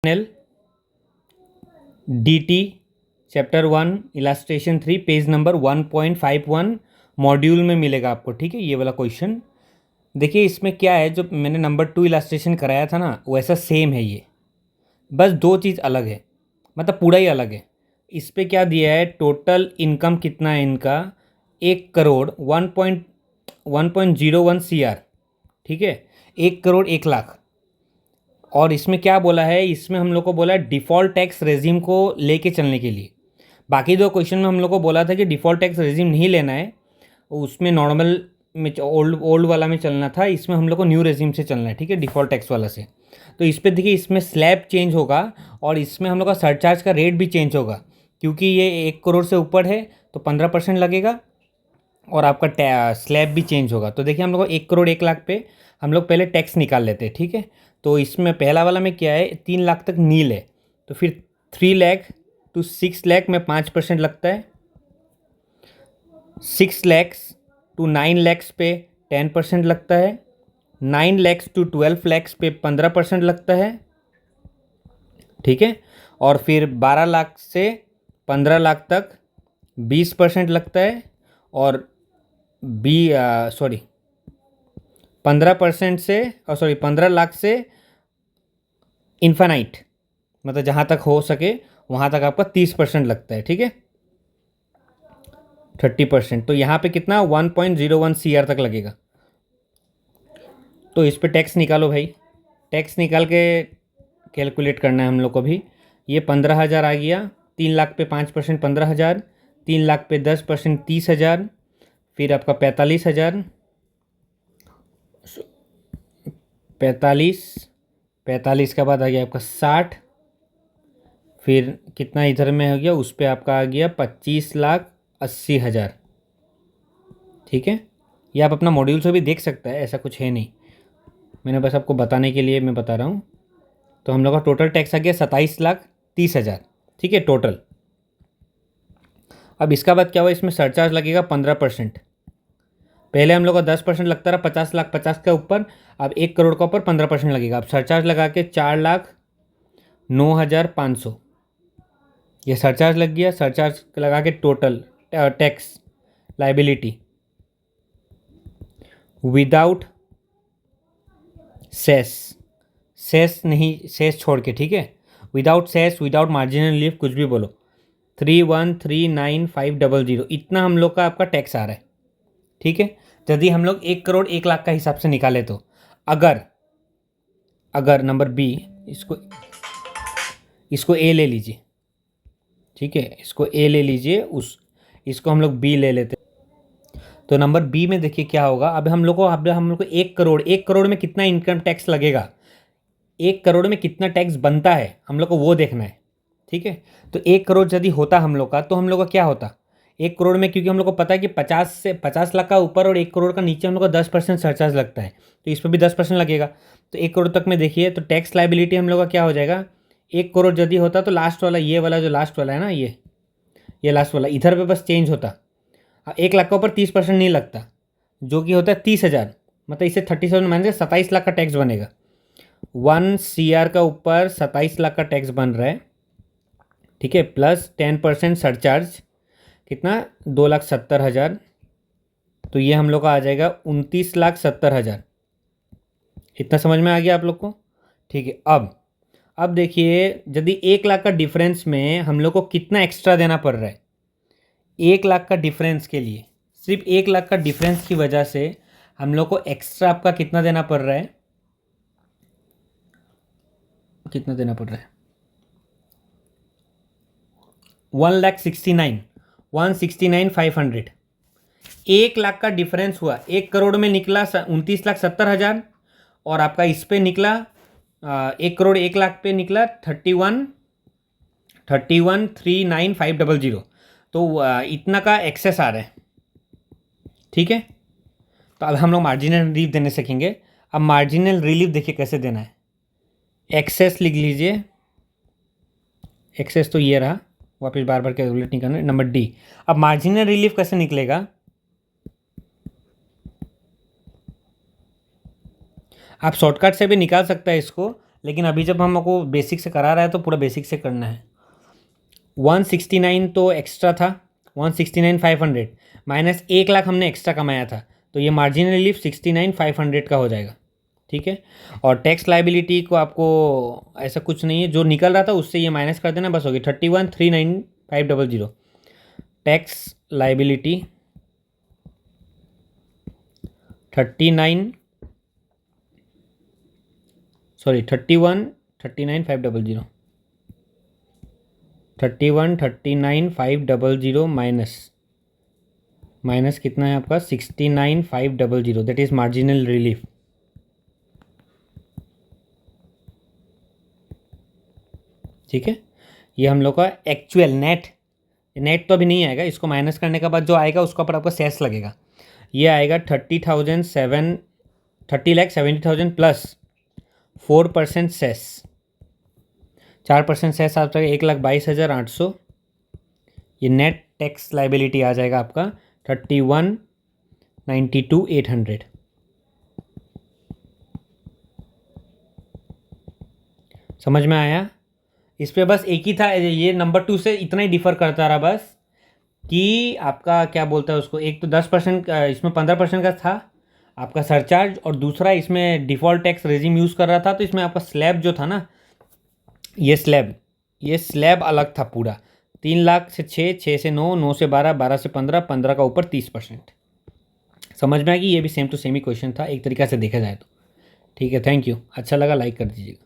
L DT chapter 1 illustration 3 page number 1.51 module में मिलेगा आपको। ठीक है, ये वाला क्वेश्चन देखिए। इसमें क्या है, जो मैंने नंबर 2 इलास्ट्रेशन कराया था ना, वैसा सेम है ये, बस दो चीज़ अलग है, मतलब पूरा ही अलग है। इस पे क्या दिया है, टोटल इनकम कितना है इनका, 1 करोड़ 1.01 CR। ठीक है, 1 करोड़ 1 लाख। और इसमें क्या बोला है, इसमें हम लोग को बोला है डिफ़ॉल्ट टैक्स रेजिम को लेके चलने के लिए। बाकी दो क्वेश्चन में हम लोग को बोला था कि डिफ़ॉल्ट टैक्स रेजिम नहीं लेना है, उसमें नॉर्मल में ओल्ड वाला में चलना था। इसमें हम लोग को न्यू रेजिम से चलना है। ठीक है, डिफ़ॉल्ट टैक्स वाला से। तो इस पर देखिए, इसमें स्लैब चेंज होगा और इसमें हम लोग का सरचार्ज का रेट भी चेंज होगा, क्योंकि ये 1 करोड़ से ऊपर है तो 15% लगेगा और आपका स्लैब भी चेंज होगा। तो देखिए, हम लोग को 1 करोड़ 1 लाख पे हम लोग पहले टैक्स निकाल लेते हैं। ठीक है, तो इसमें पहला वाला में क्या है, 3 लाख तक नील है, तो फिर 3 लाख टू 6 लाख में 5% लगता है, 6 लाख टू 9 लाख पे 10% लगता है, 9 लाख टू 12 लाख पे 15% लगता है। ठीक है, और फिर 12 लाख से 15 लाख तक 20% लगता है, और 15% से 15 लाख से इन्फानाइट, मतलब जहाँ तक हो सके वहाँ तक आपका 30% लगता है। ठीक है, 30%। तो यहाँ पे कितना 1.01 CR तक लगेगा। तो इस पे टैक्स निकालो भाई, टैक्स निकाल के कैलकुलेट करना है हम लोग को भी। ये 15,000 आ गया, 3 लाख पे 5% 15,000, 3 लाख पे 10% 30,000, फिर आपका 45,000, 45 के बाद आ गया आपका 60, फिर कितना इधर में हो गया, उस पर आपका आ गया 25,80,000। ठीक है, ये आप अपना मॉड्यूल से भी देख सकता है, ऐसा कुछ है नहीं, मैंने बस आपको बताने के लिए मैं बता रहा हूँ। तो हम लोग का टोटल टैक्स आ गया 27,30,000। ठीक है, टोटल। अब इसका बाद क्या हुआ, इसमें सरचार्ज लगेगा 15%। पहले हम लोग का 10% लगता रहा 50 लाख 50 के ऊपर, अब 1 करोड़ का ऊपर 15% लगेगा। अब सरचार्ज लगा के 4,09,500 ये सरचार्ज लग गया। सरचार्ज लगा के total tax liability without cess नहीं, सेस छोड़ के। ठीक है, without cess, without marginal relief, कुछ भी बोलो, 3139,500 इतना हम लोग का आपका टैक्स आ रहा है। ठीक है, यदि हम लोग 1 करोड़ 1 लाख का हिसाब से निकाले तो अगर नंबर बी, इसको ए ले लीजिए। ठीक है, इसको ए ले लीजिए, इसको हम लोग बी ले लेते। तो नंबर बी में देखिए क्या होगा। अब हम लोग को 1 करोड़ में कितना इनकम टैक्स लगेगा, 1 करोड़ में कितना टैक्स बनता है, हम लोग को वो देखना है। ठीक है, तो 1 करोड़ यदि होता हम लोग का, तो हम लोग का क्या होता 1 करोड़ में, क्योंकि हम लोग को पता है कि 50 लाख का ऊपर और 1 करोड़ का नीचे हम लोग को 10% सरचार्ज लगता है, तो इस पर भी 10% लगेगा। तो 1 करोड़ तक में देखिए, तो टैक्स लाइबिलिटी हम लोग का क्या हो जाएगा, 1 करोड़ यदि होता तो लास्ट वाला, ये वाला जो लास्ट वाला है ना, ये लास्ट वाला, इधर पे बस चेंज होता। 1 लाख का ऊपर 30% नहीं लगता, जो कि होता है 30,000, मतलब इसे 37 माइनस 27 लाख का टैक्स बनेगा। 1 CR का ऊपर 27 लाख का टैक्स बन रहा है। ठीक है, प्लस 10% सरचार्ज, कितना 2,70,000, तो ये हम लोग का आ जाएगा 29,70,000। इतना समझ में आ गया आप लोग को। ठीक है, अब देखिए, यदि 1 लाख का डिफरेंस में हम लोग को कितना एक्स्ट्रा देना पड़ रहा है, 1 लाख का डिफरेंस के लिए, सिर्फ 1 लाख का डिफरेंस की वजह से हम लोग को एक्स्ट्रा आपका कितना देना पड़ रहा है, 1,69,500। 1 लाख का डिफरेंस हुआ, 1 करोड़ में निकला 29,70,000, और आपका इस पे निकला 1 करोड़ 1 लाख पे निकला 31,39,500। तो इतना का एक्सेस आ रहा है। ठीक है, तो अब हम लोग मार्जिनल रिलीफ देने सीखेंगे। अब मार्जिनल रिलीफ देखिए कैसे देना है, एक्सेस लिख लीजिए। एक्सेस तो ये रहा, वापस बार बार कैलकुलेट नहीं करना। नंबर डी, अब मार्जिनल रिलीफ कैसे निकलेगा, आप शॉर्टकट से भी निकाल सकते हैं इसको, लेकिन अभी जब हमको बेसिक से करा रहा है तो पूरा बेसिक से करना है। 169 तो एक्स्ट्रा था, 169,500 माइनस 1 लाख हमने एक्स्ट्रा कमाया था, तो ये मार्जिनल रिलीफ 69,500 का हो जाएगा। ठीक है, और टैक्स लाइबिलिटी को आपको ऐसा कुछ नहीं है, जो निकल रहा था उससे ये माइनस कर देना, बस होगी 31,39,500। टैक्स लाइबिलिटी 31,39,500 31,39,500 माइनस कितना है आपका 69,500, दैट इज मार्जिनल रिलीफ। ठीक है, ये हम लोग का एक्चुअल नेट तो अभी नहीं आएगा, इसको माइनस करने के बाद जो आएगा उसका पर आपका सेस लगेगा। ये आएगा 30,70,000 प्लस 4% सेस, 4% सेस आप 1,22,800। ये नेट टैक्स लाइबिलिटी आ जाएगा आपका 31,92,800। समझ में आया? इस पे बस एक ही था, ये नंबर 2 से इतना ही डिफ़र करता रहा बस, कि आपका क्या बोलता है उसको, एक तो 10%, इसमें 15% का था आपका सरचार्ज, और दूसरा इसमें डिफ़ॉल्ट टैक्स रेजिम यूज़ कर रहा था, तो इसमें आपका स्लैब जो था ना, ये स्लैब अलग था पूरा। 3 लाख से 6, 6 से 9, 9 से 12, 12 से 15, 15 का ऊपर 30%। समझ में आएगी? ये भी सेम टू सेम ही क्वेश्चन था एक तरीक़ा से देखा जाए तो। ठीक है, थैंक यू। अच्छा लगा लाइक कर दीजिएगा।